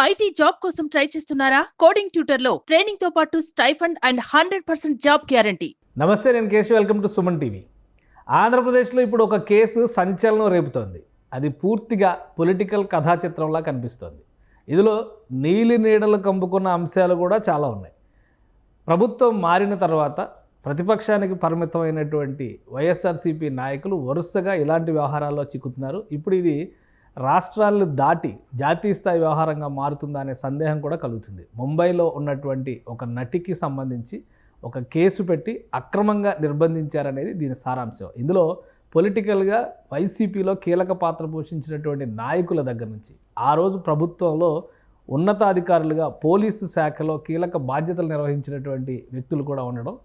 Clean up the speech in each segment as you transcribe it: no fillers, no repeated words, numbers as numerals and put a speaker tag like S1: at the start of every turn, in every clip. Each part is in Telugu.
S1: ఐటీ జాబ్ కోసం ట్రై చేస్తున్నారా? కోడింగ్ ట్యూటర్ లో ట్రైనింగ్ తో పాటు స్టైఫండ్ అండ్ 100% జాబ్ గ్యారంటీ.
S2: నమస్తే, నేను Keshav. Welcome to Suman TV. ఆంధ్రప్రదేశ్లో ఇప్పుడు ఒక కేసు సంచలనం రేపుతోంది. అది పూర్తిగా పొలిటికల్ కథా చిత్రంలా కనిపిస్తోంది. ఇందులో నీలి నీడలు కమ్ముకున్న అంశాలు కూడా చాలా ఉన్నాయి. ప్రభుత్వం మారిన తర్వాత ప్రతిపక్షానికి పరిమితమైనటువంటి వైఎస్ఆర్సీపీ నాయకులు వరుసగా ఇలాంటి వ్యవహారాల్లో చిక్కుతున్నారు. ఇప్పుడు ఇది రాష్ట్రాలను దాటి జాతీయ స్థాయి వ్యవహారంగా మారుతుందా అనే సందేహం కూడా కలుగుతుంది. ముంబైలో ఉన్నటువంటి ఒక నటికి సంబంధించి ఒక కేసు పెట్టి అక్రమంగా నిర్బంధించారనేది దీని సారాంశం. ఇందులో పొలిటికల్గా వైసీపీలో కీలక పాత్ర పోషించినటువంటి నాయకుల దగ్గర నుంచి ఆ రోజు ప్రభుత్వంలో ఉన్నతాధికారులుగా పోలీసు శాఖలో కీలక బాధ్యతలు నిర్వహించినటువంటి వ్యక్తులు కూడా ఉండడం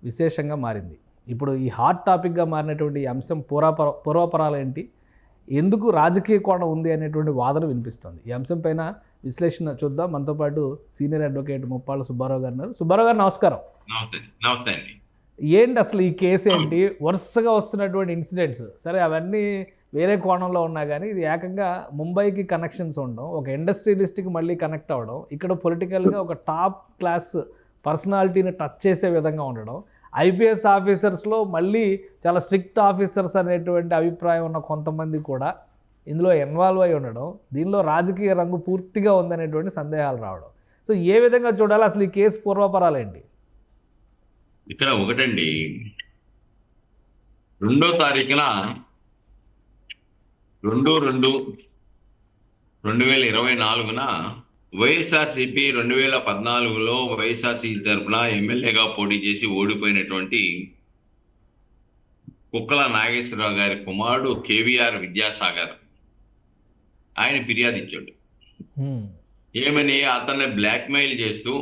S2: విశేషంగా మారింది. ఇప్పుడు ఈ హాట్ టాపిక్గా మారినటువంటి ఈ అంశం పూర్వాపరాలు ఏంటి, ఎందుకు రాజకీయ కోణం ఉంది అనేటువంటి వాదన వినిపిస్తుంది. ఈ అంశం పైన విశ్లేషణ చూద్దాం. మనతో పాటు సీనియర్ అడ్వకేట్ ముప్పాళ్ళ సుబ్బారావు గారు ఉన్నారు. సుబ్బారావు గారు నమస్కారం.
S3: నమస్తే అండి.
S2: ఏంటి అసలు ఈ కేసు ఏంటి? వరుసగా వస్తున్నటువంటి ఇన్సిడెంట్స్ సరే అవన్నీ వేరే కోణంలో ఉన్నా కానీ ఇది ఏకంగా ముంబైకి కనెక్షన్స్ ఉండడం, ఒక ఇండస్ట్రియలిస్ట్కి మళ్ళీ కనెక్ట్ అవ్వడం, ఇక్కడ పొలిటికల్గా ఒక టాప్ క్లాస్ పర్సనాలిటీని టచ్ చేసే విధంగా ఉండడం, ఐపీఎస్ ఆఫీసర్స్లో మళ్ళీ చాలా స్ట్రిక్ట్ ఆఫీసర్స్ అనేటువంటి అభిప్రాయం ఉన్న కొంతమంది కూడా ఇందులో ఇన్వాల్వ్ అయి ఉండడం, దీనిలో రాజకీయ రంగు పూర్తిగా ఉందనేటువంటి సందేహాలు రావడం. సో ఏ విధంగా చూడాలి అసలు ఈ కేసు పూర్వపరాలు ఏంటి?
S3: ఇక్కడ ఒకటండి, 2వ తారీఖున 2/2/2024న వైఎస్ఆర్సీపీ 2014లో వైఎస్ఆర్సీపీ తరఫున ఎమ్మెల్యేగా పోటీ చేసి ఓడిపోయినటువంటి కుక్కల నాగేశ్వరరావు గారి కుమారుడు కేవీఆర్ విద్యాసాగర్ ఆయన ఫిర్యాదు ఇచ్చాడు. ఏమని? అతన్ని బ్లాక్మెయిల్ చేస్తూ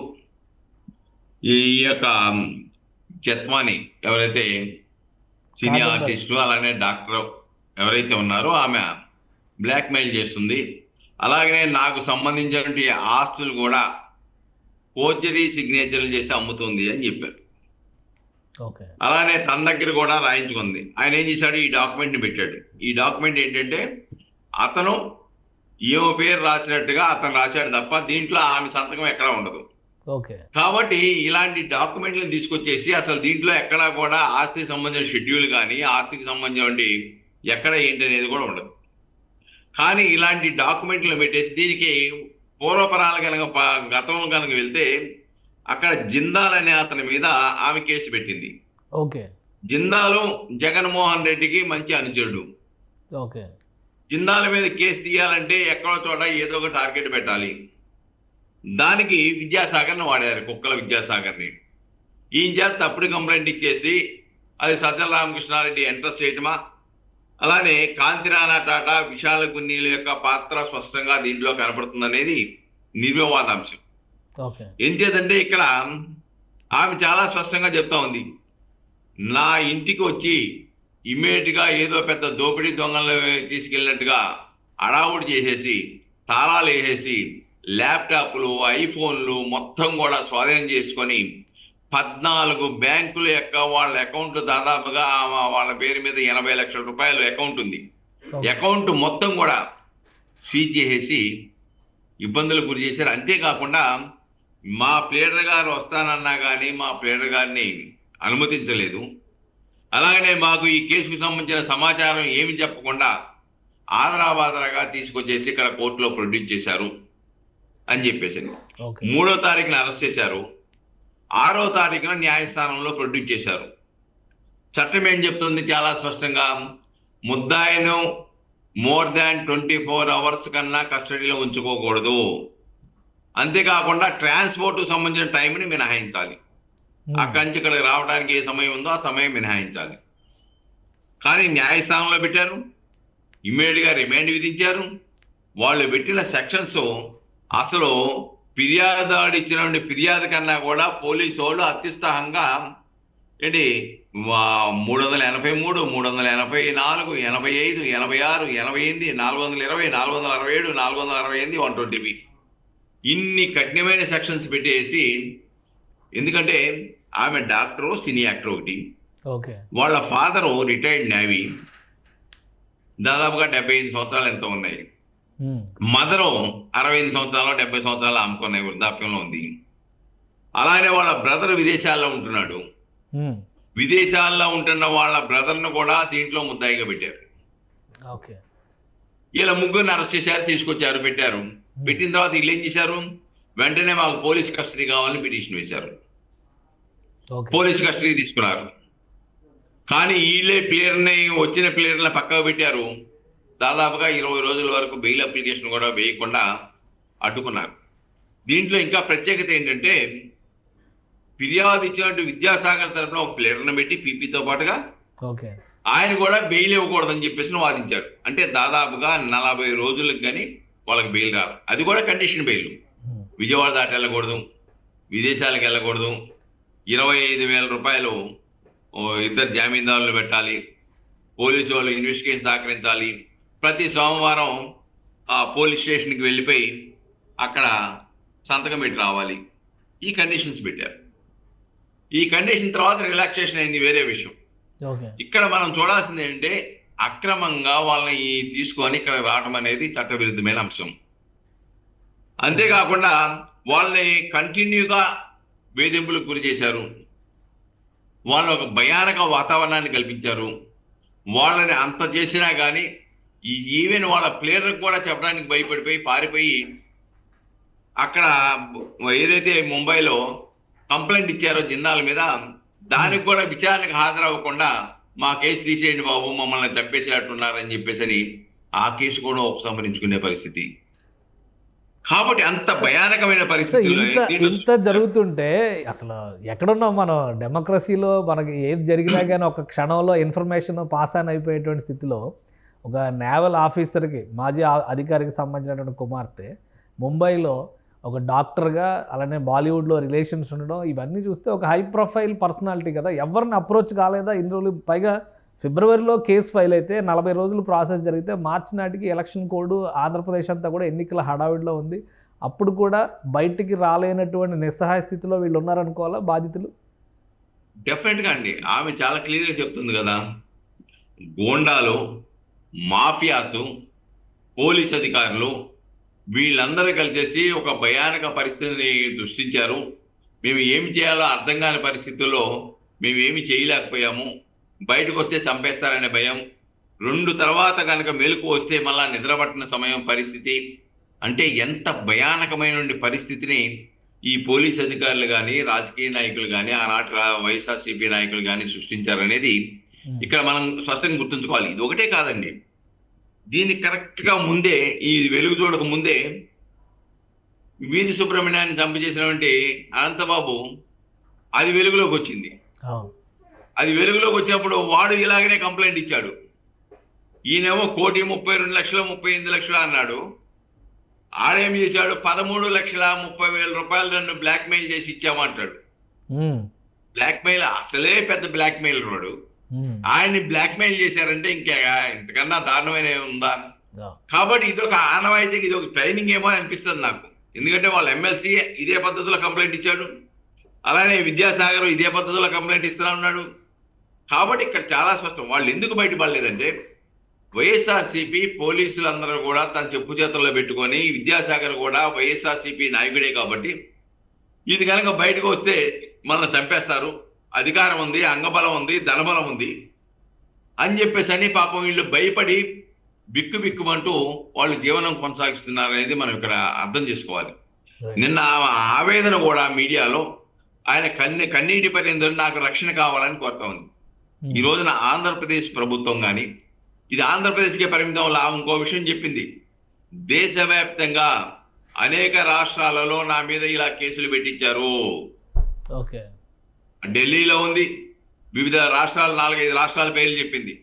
S3: ఈ యొక్క చెత్వాని ఎవరైతే సినీ ఆర్టిస్టు అలానే డాక్టర్ ఎవరైతే ఉన్నారో ఆమె బ్లాక్మెయిల్ చేస్తుంది. అలాగనే నాకు సంబంధించినటువంటి ఆస్తులు కూడా ఫోర్జరీ సిగ్నేచర్లు చేసి అమ్ముతుంది అని చెప్పారు. అలానే తన దగ్గర కూడా రాయించుకుంది. ఆయన ఏం చేశాడు? ఈ డాక్యుమెంట్ని పెట్టాడు. ఈ డాక్యుమెంట్ ఏంటంటే అతను ఏమో పేరు రాసినట్టుగా అతను రాశాడు తప్ప దీంట్లో ఆమె సంతకం ఎక్కడా ఉండదు. కాబట్టి ఇలాంటి డాక్యుమెంట్లను తీసుకొచ్చేసి అసలు దీంట్లో ఎక్కడా కూడా ఆస్తికి సంబంధించిన షెడ్యూల్ కానీ ఆస్తికి సంబంధించిన ఎక్కడ ఏంటి అనేది కూడా ఉండదు. కానీ ఇలాంటి డాక్యుమెంట్లు పెట్టేసి దీనికి పూర్వపరాలు కనుక గతంలో కనుక వెళ్తే అక్కడ జిందాల్ అనే అతని మీద ఆమె కేసు పెట్టింది. జిందాలు జగన్మోహన్ రెడ్డికి మంచి అనుచరుడు. జిందాల మీద కేసు తీయాలంటే ఎక్కడో చోట ఏదో ఒక టార్గెట్ పెట్టాలి. దానికి విద్యాసాగర్ని వాడారు, కుక్కల విద్యాసాగర్ని. ఈయన చేత తప్పుడు కంప్లైంట్ ఇచ్చేసి అది సజ్జల రామకృష్ణారెడ్డి ఎంట్రస్ట్ చేయటమా, అలానే కాంతిరాణా టాటా విశాల గున్నీల యొక్క పాత్ర స్పష్టంగా దీంట్లో కనపడుతుందనేది నిర్వివాదాంశం. ఏం చేద్దంటే ఇక్కడ ఆమె చాలా స్పష్టంగా చెప్తా ఉంది, నా ఇంటికి వచ్చి ఇమ్మీడియట్గా ఏదో పెద్ద దోపిడీ దొంగలు తీసుకెళ్ళినట్టుగా అడావుడి చేసేసి తాళాలు వేసేసి ల్యాప్టాప్లు ఐఫోన్లు మొత్తం కూడా స్వాధీనం చేసుకొని 14 బ్యాంకుల యొక్క వాళ్ళ అకౌంట్ దాదాపుగా వాళ్ళ పేరు మీద 80 లక్షల రూపాయలు అకౌంట్ ఉంది. అకౌంట్ మొత్తం కూడా సీజ్ చేసేసి ఇబ్బందులకు గురి చేశారు. అంతేకాకుండా మా ప్లేడర్ గారు వస్తానన్నా కానీ మా ప్లేడర్ గారిని అనుమతించలేదు. అలాగనే మాకు ఈ కేసుకు సంబంధించిన సమాచారం ఏమి చెప్పకుండా ఆదరాబాదరాగా తీసుకొచ్చేసి ఇక్కడ కోర్టులో ప్రొడ్యూస్ చేశారు అని చెప్పేసి 3వ తారీఖున అరెస్ట్ చేశారు. 6వ తారీఖున న్యాయస్థానంలో ప్రొడ్యూస్ చేశారు. చట్టం ఏం చెప్తుంది చాలా స్పష్టంగా, ముద్దాయిను మోర్ దాన్ 24 అవర్స్ కన్నా కస్టడీలో ఉంచుకోకూడదు. అంతేకాకుండా ట్రాన్స్పోర్ట్కు సంబంధించిన టైంని మినహాయించాలి. అక్కడి నుంచి ఇక్కడికి రావడానికి ఏ సమయం ఉందో ఆ సమయం మినహాయించాలి. కానీ న్యాయస్థానంలో పెట్టారు, ఇమ్మీడియట్గా రిమాండ్ విధించారు. వాళ్ళు పెట్టిన సెక్షన్స్ అసలు ఫిర్యాదు ఇచ్చిన ఫిర్యాదు కన్నా కూడా పోలీసు వాళ్ళు అత్యుత్సాహంగా 383, 384, 85, 86, 88, 420, 467, 468, 120 ఇన్ని కఠినమైన సెక్షన్స్ పెట్టేసి, ఎందుకంటే ఆమె డాక్టరు, సినీ యాక్టర్ ఒకటి, వాళ్ళ ఫాదరు రిటైర్డ్ నేవీ, దాదాపుగా 75 సంవత్సరాలు ఎంతో ఉన్నాయి. మదరు 68 సంవత్సరాలు 70 సంవత్సరాలు అమ్ముకునే వృద్ధాప్యంలో ఉంది. అలాగే వాళ్ళ బ్రదర్ విదేశాల్లో ఉంటున్నాడు. విదేశాల్లో ఉంటున్న వాళ్ళ బ్రదర్ను కూడా దీంట్లో ముద్దాయిగా పెట్టారు.
S2: ఓకే.
S3: ఇలా ముగ్గురిని అరెస్ట్ చేశారు, తీసుకొచ్చారు, పెట్టారు. పెట్టిన తర్వాత వీళ్ళు ఏం చేశారు, వెంటనే మాకు పోలీస్ కస్టడీ కావాలని పిటిషన్ వేశారు. పోలీస్ కస్టడీ తీసుకున్నారు. కానీ వీళ్ళే వచ్చిన ప్లేయర్ని పక్కకు పెట్టారు. దాదాపుగా 20 రోజుల వరకు బెయిల్ అప్లికేషన్ కూడా వేయకుండా అడ్డుకున్నారు. దీంట్లో ఇంకా ప్రత్యేకత ఏంటంటే, ఫిర్యాదు ఇచ్చినట్టు విద్యాసాగర్ తరఫున ఒక ప్లేయర్ని పెట్టి పీపీతో పాటుగా ఆయన కూడా బెయిల్ ఇవ్వకూడదని చెప్పేసి వాదించాడు. అంటే దాదాపుగా 40 రోజులకు కానీ వాళ్ళకి బెయిల్ రాదు. అది కూడా కండిషన్ బెయిల్. విజయవాడ దాటి వెళ్ళకూడదు, విదేశాలకు వెళ్ళకూడదు, 25,000 రూపాయలు ఇద్దరు జామీందారులు పెట్టాలి, పోలీసు వాళ్ళు ఇన్వెస్టిగేషన్ సహకరించాలి, ప్రతి సోమవారం ఆ పోలీస్ స్టేషన్కి వెళ్ళిపోయి అక్కడ సంతకం పెట్టి రావాలి. ఈ కండిషన్స్ పెట్టారు. ఈ కండిషన్ తర్వాత రిలాక్సేషన్ అయింది, వేరే విషయం. ఇక్కడ మనం చూడాల్సింది ఏంటంటే, అక్రమంగా వాళ్ళని తీసుకొని ఇక్కడ రావడం అనేది చట్టవిరుద్ధమైన అంశం. అంతేకాకుండా వాళ్ళని కంటిన్యూగా వేధింపులకు గురి చేశారు. వాళ్ళు ఒక భయానక వాతావరణాన్ని కల్పించారు. వాళ్ళని అంత చేసినా కానీ ఈవెన్ వాళ్ళ ప్లేయర్లకు కూడా చెప్పడానికి భయపడిపోయి పారిపోయి అక్కడ ఏదైతే ముంబైలో కంప్లైంట్ ఇచ్చారో జిందాల్ మీద, దానికి కూడా విచారణకు హాజరవ్వకుండా మా కేసు తీసేయండి బాబు, మమ్మల్ని చంపేసేటట్టున్నారని చెప్పేసి ఆ కేసు కూడా ఉపసంహరించుకునే పరిస్థితి. కాబట్టి అంత భయానకమైన పరిస్థితుల్లో
S2: ఇంత జరుగుతుంటే అసలు ఎక్కడున్నాం మనం? డెమోక్రసీలో మనకి ఏది జరిగినా కానీ ఒక క్షణంలో ఇన్ఫర్మేషన్ పాస్ ఆన్ అయిపోయేటువంటి స్థితిలో ఒక నేవల్ ఆఫీసర్కి, మాజీ అధికారికి సంబంధించినటువంటి కుమార్తె ముంబైలో ఒక డాక్టర్గా, అలానే బాలీవుడ్లో రిలేషన్స్ ఉండడం, ఇవన్నీ చూస్తే ఒక హై ప్రొఫైల్ పర్సనాలిటీ కదా, ఎవరిని అప్రోచ్ కాలేదా ఇన్ని రోజులు? పైగా ఫిబ్రవరిలో కేసు ఫైల్ అయితే 40 రోజులు ప్రాసెస్ జరిగితే మార్చి నాటికి ఎలక్షన్ కోడ్ ఆంధ్రప్రదేశ్ అంతా కూడా ఎన్నికల హడావిడిలో ఉంది. అప్పుడు కూడా బయటికి రాలేనటువంటి నిస్సహాయ స్థితిలో వీళ్ళు ఉన్నారనుకోవాలా బాధితులు?
S3: డెఫినెట్గా అండి. ఆమె చాలా క్లియర్గా చెప్తుంది కదా, గోండాలు, మాఫియాసు, పోలీస్ అధికారులు వీళ్ళందరూ కలిసేసి ఒక భయానక పరిస్థితిని సృష్టించారు. మేము ఏమి చేయాలో అర్థం కాని పరిస్థితుల్లో మేము ఏమి చేయలేకపోయాము. బయటకు వస్తే చంపేస్తారనే భయం, 2 తర్వాత కనుక మెలకు వస్తే మళ్ళా నిద్రపట్టిన సమయం పరిస్థితి. అంటే ఎంత భయానకమైన పరిస్థితిని ఈ పోలీస్ అధికారులు కానీ, రాజకీయ నాయకులు కానీ, ఆనాటి వైఎస్ఆర్సీపీ నాయకులు కానీ సృష్టించారనేది ఇక్కడ మనం స్పష్టంగా గుర్తుంచుకోవాలి. ఇది ఒకటే కాదండి, దీనికి కరెక్ట్గా ముందే, ఈ వెలుగు చూడక ముందే వీధి సుబ్రహ్మణ్యాన్ని చంపజేసినటువంటి అనంతబాబు అది వెలుగులోకి వచ్చింది. అది వెలుగులోకి వచ్చినప్పుడు వాడు ఇలాగనే కంప్లైంట్ ఇచ్చాడు. ఈయనేమో 1,32,00,000 38,00,000 అన్నాడు. ఆడేం చేశాడు, 13,30,000 రూపాయలు నన్ను బ్లాక్మెయిల్ చేసి ఇచ్చామంటాడు. బ్లాక్మెయిల్ అసలే పెద్ద బ్లాక్మెయిల్ వాడు. ఆయన్ని బ్లాక్మెయిల్ చేశారంటే ఇంతకన్నా దారుణమైన ఉందా? కాబట్టి ఇది ఒక ఆనవాయితీకి ఇది ఒక ట్రైనింగ్ ఏమో అనిపిస్తుంది నాకు. ఎందుకంటే వాళ్ళ ఎమ్మెల్సీ ఇదే పద్ధతిలో కంప్లైంట్ ఇచ్చాడు, అలానే విద్యాసాగర్ ఇదే పద్ధతిలో కంప్లైంట్ ఇస్తున్నా ఉన్నాడు. కాబట్టి ఇక్కడ చాలా స్పష్టం. వాళ్ళు ఎందుకు బయటపడలేదంటే, వైఎస్ఆర్సీపీ పోలీసులందరూ కూడా తన చెప్పు చేతుల్లో పెట్టుకొని, విద్యాసాగర్ కూడా వైఎస్ఆర్సీపీ నాయకుడే కాబట్టి ఇది కనుక బయటకు వస్తే మనల్ని చంపేస్తారు, అధికారం ఉంది, అంగబలం ఉంది, ధనబలం ఉంది అని చెప్పేసి పాపం వీళ్ళు భయపడి బిక్కుమంటూ వాళ్ళు జీవనం కొనసాగిస్తున్నారు అనేది మనం ఇక్కడ అర్థం చేసుకోవాలి. నిన్న ఆవేదన కూడా మీడియాలో ఆయన కన్నీటి పర్యంతం నాకు రక్షణ కావాలని కోరుతా ఉంది. ఈ రోజున ఆంధ్రప్రదేశ్ ప్రభుత్వం కానీ, ఇది ఆంధ్రప్రదేశ్కే పరిమితం లా ఇంకో విషయం చెప్పింది, దేశవ్యాప్తంగా అనేక రాష్ట్రాలలో నా మీద ఇలా కేసులు పెట్టించారు. ఢిల్లీలో ఉంది, వివిధ రాష్ట్రాలు 4-5 రాష్ట్రాల పేర్లు చెప్పింది.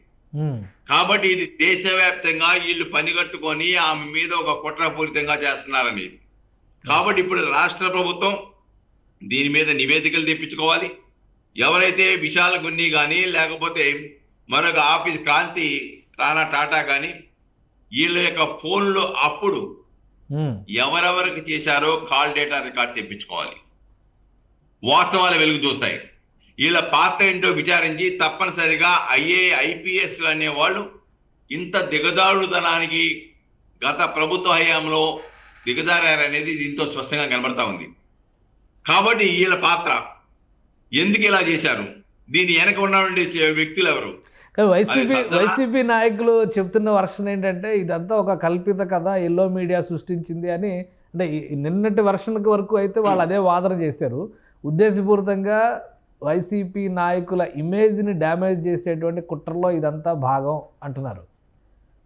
S3: కాబట్టి ఇది దేశవ్యాప్తంగా వీళ్ళు పనిగట్టుకొని ఆమె మీద ఒక కుట్రపూరితంగా చేస్తున్నారని. కాబట్టి ఇప్పుడు రాష్ట్ర ప్రభుత్వం దీని మీద నివేదికలు తెప్పించుకోవాలి. ఎవరైతే విశాల్ గున్ని కానీ, లేకపోతే మరొక ఆఫీస్ క్రాంతి రాణా టాటా కానీ, వీళ్ళ యొక్క ఫోన్లో అప్పుడు ఎవరెవరికి చేశారో కాల్ డేటా రికార్డ్ తెప్పించుకోవాలి. వాస్తవాలు వెలుగు చూస్తాయి. వీళ్ళ పాత్ర ఏంటో విచారించి తప్పనిసరిగా ఐఏఎస్ అనేవాళ్ళు ఇంత దిగజారుడుతనానికి గత ప్రభుత్వ హయాంలో దిగజారనేది దీంతో స్పష్టంగా కనబడతా ఉంది. కాబట్టి వీళ్ళ పాత్ర ఎందుకు ఇలా చేశారు, దీని వెనక ఉన్నటువంటి వ్యక్తులు ఎవరు?
S2: కానీ వైసీపీ నాయకులు చెప్తున్న వర్షన్ ఏంటంటే ఇదంతా ఒక కల్పిత కథ, ఎల్లో మీడియా సృష్టించింది అని. అంటే నిన్నటి వర్షన్ వరకు అయితే వాళ్ళు అదే వాదన చేశారు. ఉద్దేశపూరితంగా వైసీపీ నాయకుల ఇమేజ్ని డ్యామేజ్ చేసేటువంటి కుట్రలో ఇదంతా భాగం అంటున్నారు.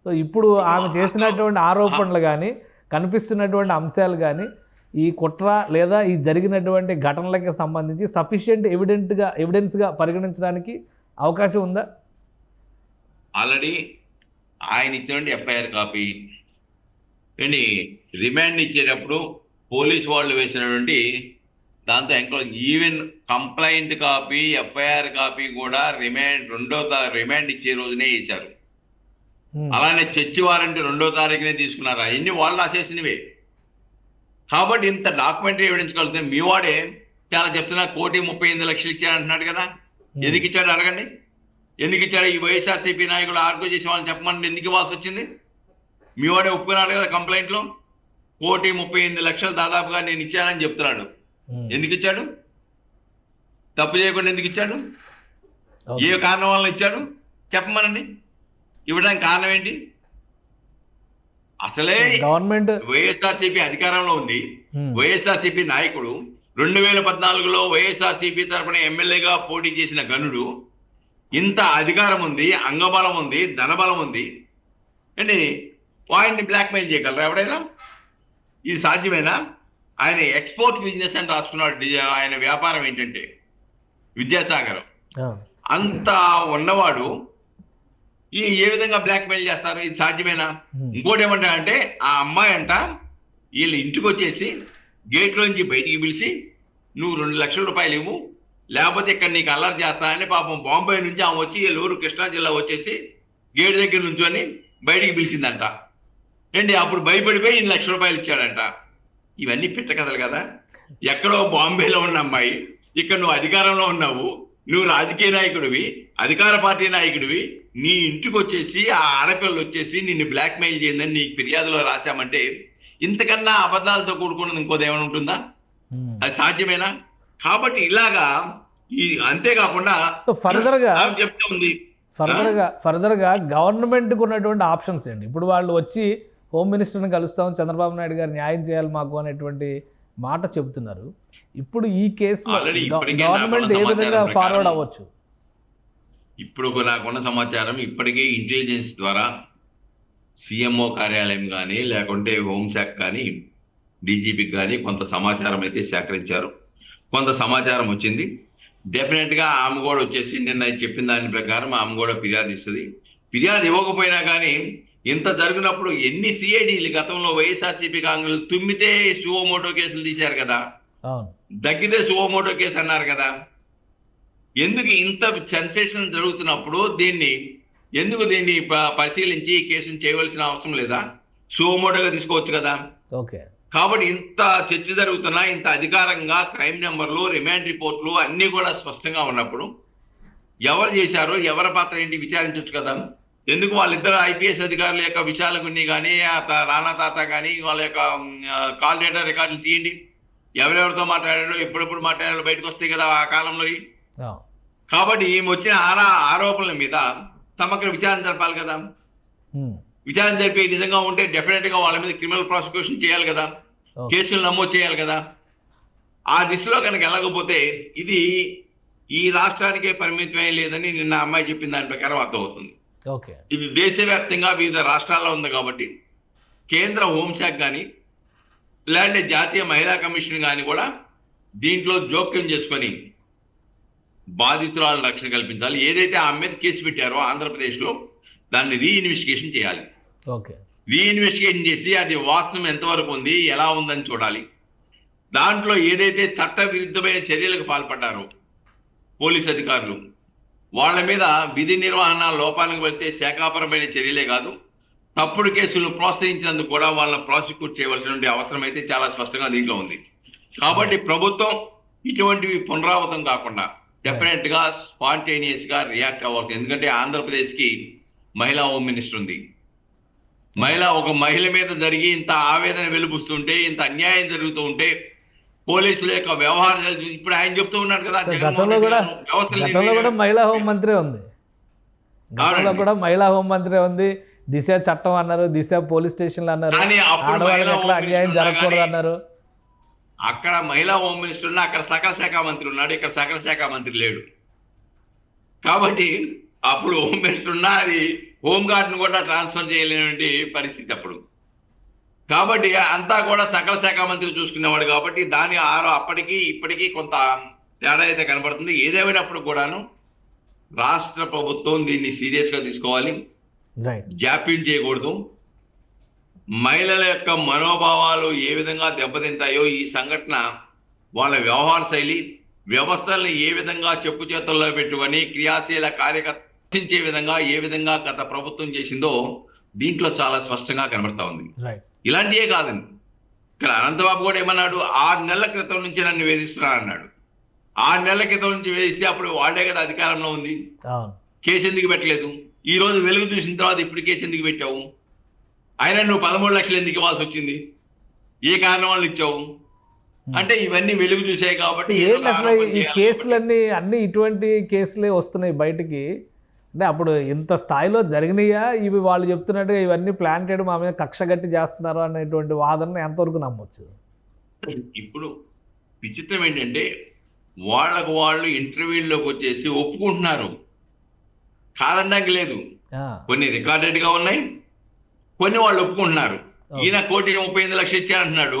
S2: సో ఇప్పుడు ఆమె చేసినటువంటి ఆరోపణలు కానీ కనిపిస్తున్నటువంటి అంశాలు కానీ ఈ కుట్ర లేదా ఈ జరిగినటువంటి ఘటనలకి సంబంధించి సఫిషియెంట్ ఎవిడెన్స్గా పరిగణించడానికి అవకాశం ఉందా?
S3: ఆల్రెడీ ఆయన ఇచ్చినటువంటి ఎఫ్ఐఆర్ కాపీ ఏంటి, రిమాండ్ ఇచ్చేటప్పుడు పోలీసు వాళ్ళు వేసినటువంటి దాంతో even complaint copy, FIR copy కూడా రిమాండ్ ఇచ్చే రోజునే వేశారు. అలానే చర్చి వారంటీ 2వ తారీఖునే తీసుకున్నారు. అవన్నీ వాళ్ళు రాసేసినవే. కాబట్టి ఇంత డాక్యుమెంటరీ ఎవిడెన్స్ కలిగితే మీ వాడే చాలా చెప్తున్నా 1,38,00,000 ఇచ్చాడంటున్నాడు కదా. ఎందుకు ఇచ్చాడు అడగండి. ఎందుకు ఇచ్చాడు? ఈ వైఎస్ఆర్సీపీ నాయకులు ఆర్గ్యూ చేసి వాళ్ళని చెప్పమని ఎందుకు ఇవ్వాల్సి వచ్చింది? మీ వాడే ఒప్పుకున్నాడు కదా కంప్లైంట్లో. 1,38,00,000 దాదాపుగా నేను ఇచ్చానని చెప్తున్నాడు. ఎందుకు ఇచ్చాడు? తప్పు చేయకుండా ఎందుకు ఇచ్చాడు? ఏ కారణం వల్ల ఇచ్చాడు చెప్పమనండి. ఇవ్వడానికి కారణం ఏంటి? అసలే గవర్నమెంట్ వైఎస్ఆర్సీపీ అధికారంలో ఉంది. వైఎస్ఆర్సీపీ నాయకుడు 2014లో వైఎస్ఆర్సీపీ తరఫున ఎమ్మెల్యేగా పోటీ చేసిన గనుడు, ఇంత అధికారం ఉంది, అంగబలం ఉంది, ధనబలం ఉంది అండి, ఆయన్ని బ్లాక్మెయిల్ చేయగలరా ఎవడైనా? ఇది సాధ్యమేనా? ఆయన ఎక్స్పోర్ట్ బిజినెస్ అని రాసుకున్నాడు. ఆయన వ్యాపారం ఏంటంటే విద్యాసాగర్. అంత ఉన్నవాడు ఏ విధంగా బ్లాక్మెయిల్ చేస్తారు? ఇది సాధ్యమేనా? ఇంకోటి ఏమంటా అంటే ఆ అమ్మాయి అంట వీళ్ళు ఇంటికి వచ్చేసి గేట్లోంచి బయటికి పిలిచి నువ్వు 2 లక్షల రూపాయలు ఇవ్వు, లేకపోతే ఇక్కడ నీకు అల్లరి చేస్తానని పాపం బాంబే నుంచి ఆమె వచ్చి వీళ్ళూరు కృష్ణా జిల్లా వచ్చేసి గేట్ దగ్గర నుంచొని బయటికి పిలిచిందంట ఏంటి. అప్పుడు భయపడిపోయి 2 లక్షల రూపాయలు ఇచ్చాడంట. ఇవన్నీ పిట్ట కథలు కదా. ఎక్కడో బాంబేలో ఉన్న అమ్మాయి, ఇక్కడ నువ్వు అధికారంలో ఉన్నావు, నువ్వు రాజకీయ నాయకుడివి, అధికార పార్టీ నాయకుడివి, నీ ఇంటికి వచ్చేసి ఆ ఆడపిల్లలు వచ్చేసి నిన్ను బ్లాక్మెయిల్ చేయందని నీకు ఫిర్యాదులో రాశామంటే ఇంతకన్నా అబద్ధాలతో కూడుకున్నది ఇంకోది ఏమైనా ఉంటుందా? అది సాధ్యమేనా? కాబట్టి ఇలాగా అంతేకాకుండా
S2: ఫర్దర్గా గవర్నమెంట్కి ఉన్నటువంటి ఆప్షన్స్ ఏంటి? ఇప్పుడు వాళ్ళు వచ్చి హోమ్ మినిస్టర్ని కలుస్తాం, చంద్రబాబు నాయుడు గారు న్యాయం చేయాలి మాకు అనేటువంటి మాట చెబుతున్నారు. ఇప్పుడు ఈ కేసులో గవర్నమెంట్ ఏ విధంగా ఫార్వర్డ్ అవ్వచ్చు?
S3: ఇప్పుడు నాకున్న సమాచారం ఇప్పటికే ఇంటెలిజెన్స్ ద్వారా సిఎంఓ కార్యాలయం కానీ లేకుంటే హోంశాఖ కానీ డీజీపీకి కానీ కొంత సమాచారం అయితే సేకరించారు. కొంత సమాచారం వచ్చింది. డెఫినెట్గా ఆమె కూడా వచ్చేసి నిన్న చెప్పిన దాని ప్రకారం ఆమె కూడా ఫిర్యాదు ఇస్తుంది. ఫిర్యాదు ఇవ్వకపోయినా కానీ ఇంత జరిగినప్పుడు ఎన్ని సిఐడీలు గతంలో వైఎస్ఆర్సీపీ కాంగ్రెస్ తుమ్మితే సువోమోటో కేసులు తీశారు కదా, దగ్గితే సువోమోటో కేసు అన్నారు కదా. ఎందుకు ఇంత సెన్సేషన్ జరుగుతున్నప్పుడు ఎందుకు దీన్ని పరిశీలించి ఈ కేసును చేయవలసిన అవసరం లేదా? సువోమోటోగా తీసుకోవచ్చు కదా.
S2: ఓకే.
S3: కాబట్టి ఇంత చర్చ జరుగుతున్నా, ఇంత అధికారంగా క్రైమ్ నెంబర్లు, రిమాండ్ రిపోర్ట్లు అన్నీ కూడా స్పష్టంగా ఉన్నప్పుడు ఎవరు చేశారో, ఎవరి పాత్ర ఏంటి విచారించవచ్చు కదా. ఎందుకు వాళ్ళిద్దరు ఐపీఎస్ అధికారుల యొక్క విషయాల గురించి కానీ రానా తాత కానీ వాళ్ళ యొక్క కాల్ డేటా రికార్డులు తీయండి. ఎవరెవరితో మాట్లాడారో, ఎప్పుడెప్పుడు మాట్లాడారో బయటకు వస్తాయి కదా ఆ కాలంలో. కాబట్టి ఈమె వచ్చిన ఆరోపణల మీద సమగ్ర విచారణ జరపాలి కదా. విచారణ జరిపి నిజంగా ఉంటే డెఫినెట్గా వాళ్ళ మీద క్రిమినల్ ప్రాసిక్యూషన్ చేయాలి కదా, కేసులు నమోదు చేయాలి కదా. ఆ దిశలో కనుక వెళ్ళకపోతే ఇది ఈ రాష్ట్రానికే పరిమితమే లేదని నిన్న అమ్మాయి చెప్పిన దాని ప్రకారం అర్థమవుతుంది. ఇది దేశవ్యాప్తంగా వివిధ రాష్ట్రాల్లో ఉంది కాబట్టి కేంద్ర హోంశాఖ కానీ లేదంటే జాతీయ మహిళా కమిషన్ కానీ కూడా దీంట్లో జోక్యం చేసుకొని బాధితురాల రక్షణ కల్పించాలి. ఏదైతే ఆమె మీద కేసు పెట్టారో ఆంధ్రప్రదేశ్లో దాన్ని రీఇన్వెస్టిగేషన్ చేయాలి. రీఇన్వెస్టిగేషన్ చేసి అది వాస్తవం ఎంతవరకు ఉంది, ఎలా ఉందని చూడాలి. దాంట్లో ఏదైతే చట్ట విరుద్ధమైన చర్యలకు పాల్పడ్డారో పోలీస్ అధికారులు, వాళ్ళ మీద విధి నిర్వహణ లోపానికి వెళ్తే శాఖాపరమైన చర్యలే కాదు, తప్పుడు కేసులను ప్రోత్సహించినందుకు కూడా వాళ్ళని ప్రాసిక్యూట్ చేయవలసిన అవసరం అయితే చాలా స్పష్టంగా దీంట్లో ఉంది. కాబట్టి ప్రభుత్వం ఇటువంటివి పునరావృతం కాకుండా డెఫినెట్గా స్పాంటేనియస్గా రియాక్ట్ అవ్వాలి. ఎందుకంటే ఆంధ్రప్రదేశ్కి మహిళా హోమ్ మినిస్టర్ ఉంది, ఒక మహిళ మీద జరిగి ఇంత ఆవేదన వెలుపుస్తుంటే, ఇంత అన్యాయం జరుగుతూ ఉంటే పోలీసుల యొక్క వ్యవహారాలు ఇప్పుడు ఆయన చెప్తూ ఉన్నాడు కదా,
S2: గతంలో కూడా మహిళా హోంమంత్రి ఉంది, గతంలో కూడా మహిళా హోంమంత్రి ఉంది. దిశ చట్టం అన్నారు, దిశ పోలీస్ స్టేషన్లు అన్నారు, ఆడవాళ్ళకి ఎక్కడ అన్యాయం జరగకూడదు అన్నారు.
S3: అక్కడ మహిళా హోమ్ మినిస్టర్ ఉన్నా, అక్కడ సకల శాఖ మంత్రి ఉన్నాడు, ఇక్కడ సకల శాఖ మంత్రి లేడు. కాబట్టి అప్పుడు హోమ్ మినిస్టర్ ఉన్నా అది హోంగార్డ్ను కూడా ట్రాన్స్ఫర్ చేయలేనటువంటి పరిస్థితి అప్పుడు. కాబట్టి అంతా కూడా సకల శాఖ మంత్రి చూసుకునేవాడు. కాబట్టి దాని అప్పటికి ఇప్పటికీ కొంత తేడా అయితే కనబడుతుంది. ఏదేమైనప్పుడు కూడాను రాష్ట్ర ప్రభుత్వం దీన్ని సీరియస్గా తీసుకోవాలి, జాప్యం చేయకూడదు. మహిళల యొక్క మనోభావాలు ఏ విధంగా దెబ్బతింటాయో ఈ సంఘటన వాళ్ళ వ్యవహార శైలి, వ్యవస్థల్ని ఏ విధంగా చెప్పు చేతుల్లో పెట్టుకొని క్రియాశీల కార్యకర్తించే విధంగా ఏ విధంగా గత ప్రభుత్వం చేసిందో దీంట్లో చాలా స్పష్టంగా కనబడతా ఉంది. ఇలాంటివే కాదండి, ఇక్కడ అనంతబాబు కూడా ఏమన్నాడు, 6 నెలల క్రితం నుంచి నన్ను వేధిస్తున్నాను అన్నాడు. 6 నెలల క్రితం నుంచి వేధిస్తే అప్పుడు వాళ్లే కదా అధికారంలో ఉంది, కేసు ఎందుకు పెట్టలేదు? ఈ రోజు వెలుగు చూసిన తర్వాత ఇప్పుడు కేసు ఎందుకు పెట్టావు? అయినా నువ్వు 13 లక్షలు ఎందుకు ఇవ్వాల్సి వచ్చింది? ఏ కారణం వల్ల ఇచ్చావు? అంటే ఇవన్నీ వెలుగు చూసాయి కాబట్టి
S2: అసలు ఈ కేసులన్నీ అన్ని ఇటువంటి కేసులే వస్తున్నాయి బయటికి. అంటే అప్పుడు ఇంత స్థాయిలో జరిగినాయా ఇవి? వాళ్ళు చెప్తున్నట్టుగా ఇవన్నీ ప్లాంటెడ్, మా మీద కక్ష గట్టి చేస్తున్నారు అనేటువంటి వాదన ఎంతవరకు నమ్మొచ్చు?
S3: ఇప్పుడు విచిత్రం ఏంటంటే వాళ్ళు ఇంటర్వ్యూల్లోకి వచ్చేసి ఒప్పుకుంటున్నారు, కాదనడానికి లేదు. కొన్ని రికార్డెడ్గా ఉన్నాయి, కొన్ని వాళ్ళు ఒప్పుకుంటున్నారు. ఈయన 1,38 లక్షలు ఇచ్చారంటున్నాడు,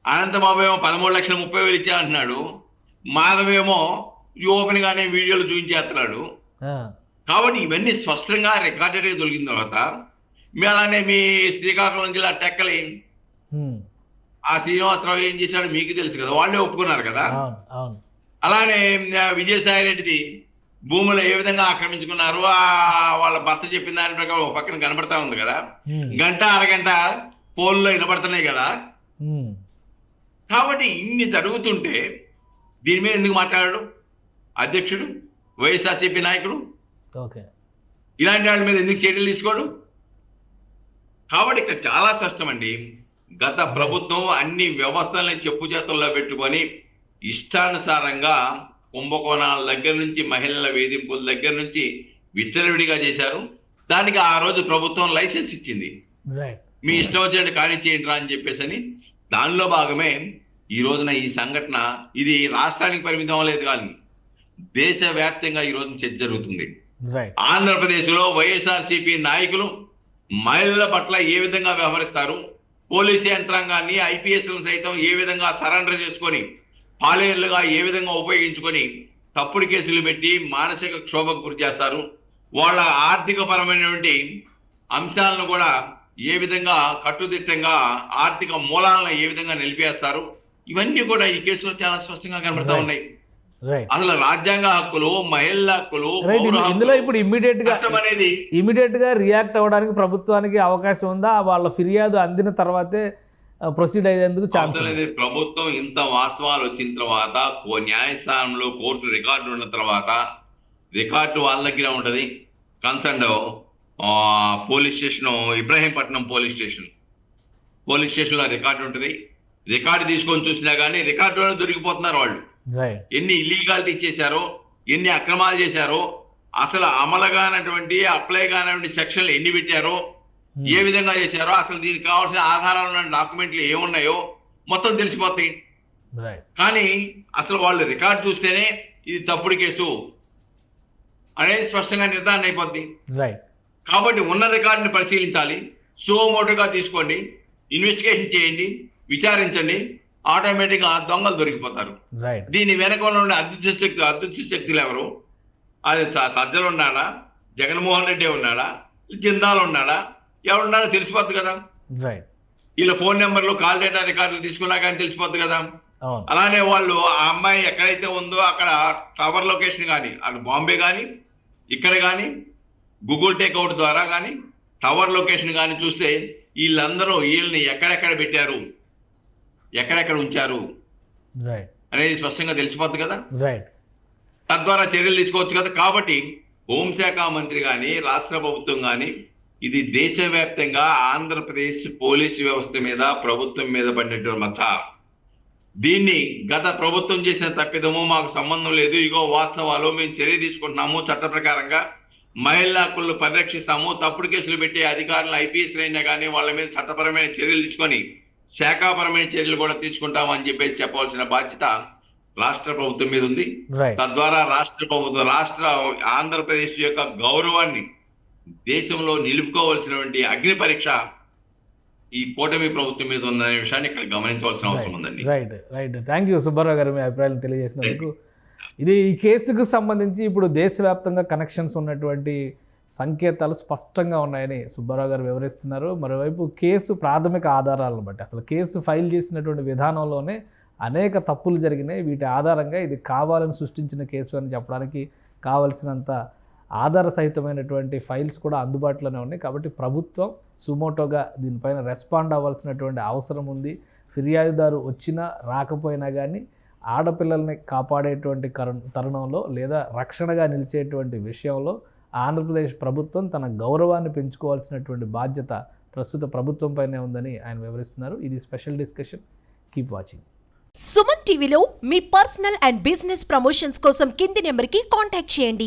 S3: అనంతబాబు ఏమో 13,30,000 ఇచ్చారంటున్నాడు, మాధవేమో ఓపెన్ గానే వీడియోలు చూపించేస్తున్నాడు. కాబట్టి ఇవన్నీ స్పష్టంగా రికార్డెడ్గా దొరికిన తర్వాత మీ అలానే మీ శ్రీకాకుళం జిల్లా టెక్కలి ఆ శ్రీనివాసరావు ఏం చేశాడు మీకు తెలుసు కదా, వాళ్ళే ఒప్పుకున్నారు కదా. అలానే విజయసాయి రెడ్డిది భూములు ఏ విధంగా ఆక్రమించుకున్నారు, వాళ్ళ భర్త చెప్పిన దాని ప్రకారం ఒక పక్కన కనబడతా ఉంది కదా, గంట అరగంట ఫోన్లో వినపడుతున్నాయి కదా. కాబట్టి ఇన్ని జరుగుతుంటే దీని మీద ఎందుకు మాట్లాడాడు అధ్యక్షుడు, వైఎస్ఆర్సీపీ నాయకుడు? ఇలాంటి వాళ్ళ మీద ఎందుకు చర్యలు తీసుకోడు? కాబట్టి ఇక్కడ చాలా స్పష్టమండి, గత ప్రభుత్వం అన్ని వ్యవస్థలని చెప్పు చేతుల్లో పెట్టుకొని ఇష్టానుసారంగా కుంభకోణాల దగ్గర నుంచి మహిళల వేధింపుల దగ్గర నుంచి విచ్చలవిడిగా చేశారు. దానికి ఆ రోజు ప్రభుత్వం లైసెన్స్ ఇచ్చింది, మీ ఇష్టం వచ్చినట్టు కానిచ్చేయండి రా అని చెప్పేసి అని. దానిలో భాగమే ఈ రోజున ఈ సంఘటన. ఇది రాష్ట్రానికి పరిమితం లేదు కానీ దేశవ్యాప్తంగా ఈ రోజు చర్చ జరుగుతుంది. ఆంధ్రప్రదేశ్లో వైఎస్ఆర్సీపీ నాయకులు మహిళల పట్ల ఏ విధంగా వ్యవహరిస్తారు, పోలీసు యంత్రాంగాన్ని ఐపీఎస్లను సైతం ఏ విధంగా సరెండర్ చేసుకొని పాలేరులుగా ఏ విధంగా ఉపయోగించుకొని తప్పుడు కేసులు పెట్టి మానసిక క్షోభకు గురి చేస్తారు, వాళ్ళ ఆర్థికపరమైనటువంటి అంశాలను కూడా ఏ విధంగా కట్టుదిట్టంగా ఆర్థిక మూలాలను ఏ విధంగా నిలిపేస్తారు, ఇవన్నీ కూడా ఈ కేసులో చాలా స్పష్టంగా కనబడతా ఉన్నాయి. అసలు రాజ్యాంగ హక్కులు, మహిళల హక్కులు,
S2: ఇందులో ఇప్పుడు ఇమీడియట్ గా రియాక్ట్ అవ్వడానికి ప్రభుత్వానికి అవకాశం ఉందా? వాళ్ళ ఫిర్యాదు అందిన తర్వాతే ప్రొసీడ్ అయ్యేందుకు ఛాన్స్
S3: లేదు. ప్రభుత్వం ఇంత వాస్తవాలు వచ్చిన తర్వాత న్యాయస్థానంలో కోర్టు రికార్డు ఉన్న తర్వాత రికార్డు వాళ్ళ దగ్గర ఉంటుంది. Concern police station, Ibrahimpatnam police స్టేషన్లో రికార్డు ఉంటుంది. రికార్డు తీసుకొని చూసినా కానీ రికార్డులోనే దొరికిపోతున్నారు వాళ్ళు. ఎన్ని ఇల్లీగాలిటీ చేశారో, ఎన్ని అక్రమాలు చేశారో, అసలు అమలు కానటువంటి అప్లై కానటువంటి సెక్షన్లు ఎన్ని పెట్టారో, ఏ విధంగా చేశారో, అసలు దీనికి కావాల్సిన ఆధారాలు డాక్యుమెంట్లు ఏమున్నాయో మొత్తం తెలిసిపోతాయి. కానీ అసలు వాళ్ళు రికార్డు చూస్తేనే ఇది తప్పుడు కేసు అనేది స్పష్టంగా నిర్ధారణ అయిపోద్ది. కాబట్టి ఉన్న రికార్డుని పరిశీలించాలి, సోమోటుగా తీసుకోండి, ఇన్వెస్టిగేషన్ చేయండి, విచారించండి, ఆటోమేటిక్గా దొంగలు దొరికిపోతారు. దీని వెనక ఉన్న అదృశ్య శక్తులు ఎవరు? అది సజ్జలు ఉన్నాడా, జగన్మోహన్ రెడ్డి ఉన్నాడా, జిందాల్ ఉన్నాడా, ఎవరున్నాడో తెలిసిపోద్ది కదా. వీళ్ళ ఫోన్ నెంబర్లు, కాల్ డేటా రికార్డులు తీసుకున్నా కానీ తెలిసిపోద్ది కదా. అలానే వాళ్ళు ఆ అమ్మాయి ఎక్కడైతే ఉందో అక్కడ టవర్ లొకేషన్ కానీ, అటు బాంబే కానీ ఇక్కడ కానీ గూగుల్ టేక్అవుట్ ద్వారా కానీ టవర్ లొకేషన్ కానీ చూస్తే వీళ్ళందరూ వీళ్ళని ఎక్కడెక్కడ పెట్టారు, ఎక్కడెక్కడ ఉంచారు అనేది స్పష్టంగా తెలిసిపోద్ది కదా. తద్వారా చర్యలు తీసుకోవచ్చు కదా. కాబట్టి హోంశాఖ మంత్రి కానీ రాష్ట్ర ప్రభుత్వం కానీ ఇది దేశవ్యాప్తంగా ఆంధ్రప్రదేశ్ పోలీసు వ్యవస్థ మీద, ప్రభుత్వం మీద పడినటువంటి మచ్చ. దీన్ని గత ప్రభుత్వం చేసిన తప్పిదము, మాకు సంబంధం లేదు, ఇగో వాస్తవాలు, మేము చర్య తీసుకుంటున్నాము, చట్ట ప్రకారంగా మహిళా హక్కులను పరిరక్షిస్తాము, తప్పుడు కేసులు పెట్టే అధికారులు ఐపీఎస్లు అయినా కానీ వాళ్ళ మీద చట్టపరమైన చర్యలు తీసుకొని శాఖాపరమైన చర్యలు కూడా తీసుకుంటామని చెప్పేసి చెప్పవలసిన బాధ్యత రాష్ట్ర ప్రభుత్వం మీద ఉంది.
S2: రైట్.
S3: తద్వారా రాష్ట్ర ఆంధ్రప్రదేశ్ యొక్క గౌరవాన్ని దేశంలో నిలుపుకోవాల్సినటువంటి అగ్ని పరీక్ష ఈ కూటమి ప్రభుత్వం మీద ఉందనే విషయాన్ని ఇక్కడ గమనించవలసిన అవసరం ఉందండి.
S2: Right right thank you Subbarao గారు, మీ అభిప్రాయాలు తెలియజేసినందుకు. ఇది ఈ కేసుకు సంబంధించి ఇప్పుడు దేశవ్యాప్తంగా కనెక్షన్స్ ఉన్నటువంటి సంకేతాలు స్పష్టంగా ఉన్నాయని సుబ్బారావు గారు వివరిస్తున్నారు. మరోవైపు కేసు ప్రాథమిక ఆధారాలను బట్టి, అసలు కేసు ఫైల్ చేసినటువంటి విధానంలోనే అనేక తప్పులు జరిగినాయి. వీటి ఆధారంగా ఇది కావాలని సృష్టించిన కేసు అని చెప్పడానికి కావలసినంత ఆధార సహితమైనటువంటి ఫైల్స్ కూడా అందుబాటులోనే ఉన్నాయి. కాబట్టి ప్రభుత్వం సుమోటోగా దీనిపైన రెస్పాండ్ అవ్వాల్సినటువంటి అవసరం ఉంది. ఫిర్యాదుదారు వచ్చినా రాకపోయినా కానీ ఆడపిల్లల్ని కాపాడేటువంటి తరుణంలో లేదా రక్షణగా నిలిచేటువంటి విషయంలో ఆంధ్రప్రదేశ్ ప్రభుత్వం తన గౌరవాన్ని పెంచుకోవాల్సినటువంటి బాధ్యత ప్రస్తుత ప్రభుత్వం పైనే ఉందని ఆయన వివరిస్తున్నారు. ఇది special discussion. Keep watching.
S4: Suman టీవీలో మీ పర్సనల్ అండ్ బిజినెస్ ప్రమోషన్స్ కోసం కింది నెంబర్కి కాంటాక్ట్ చేయండి.